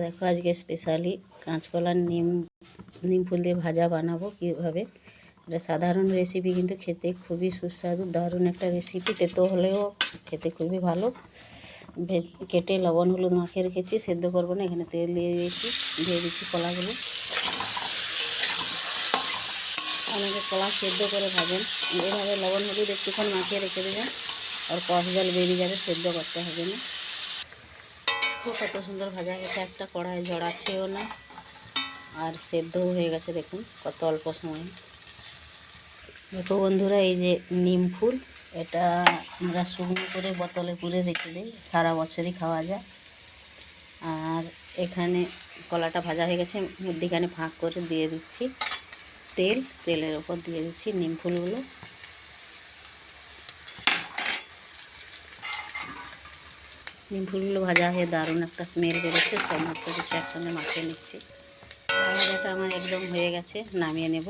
দেখো আজকে স্পেশালি কাঁচকলার নিম ফুল দিয়ে ভাজা বানাবো কীভাবে। এটা সাধারণ রেসিপি কিন্তু খেতে খুবই সুস্বাদু, দারুণ একটা রেসিপি। তেতো হলেও খেতে খুবই ভালো। কেটে লবণ হলুদ মাখিয়ে রেখেছি, সেদ্ধ করবো না। এখানে তেল দিয়ে দিচ্ছি কলাগুলো। অনেকে কলা সেদ্ধ করে ভাজেন, এভাবে লবণ হলুদ একটুক্ষণ মাখিয়ে রেখে দেবেন, আর কষ জল বেরিয়ে যাবে, সেদ্ধ করতে হবে না। খুব কত সুন্দর ভাজা গেছে, একটা কড়াই জড়াচ্ছেও না, আর সেদ্ধও হয়ে গেছে। দেখুন কত অল্প সময়। দেখো বন্ধুরা, এই যে নিম ফুল, এটা আমরা শুকনো করে বোতলে পুরে রেখে দিই, সারা বছরই খাওয়া যায়। আর এখানে কলাটা ভাজা হয়ে গেছে, মধ্যিখানে ফাঁক করে দিয়ে দিচ্ছি তেলের ওপর দিয়ে দিচ্ছি নিম ফুলগুলো। নিম ফুলগুলো ভাজা হয়ে দারুণ একটা স্মেল বেরোচ্ছে। সমস্ত কিছু একসঙ্গে মাখিয়ে নিচ্ছি। ভাজাটা আমার একদম হয়ে গেছে, নামিয়ে নেব।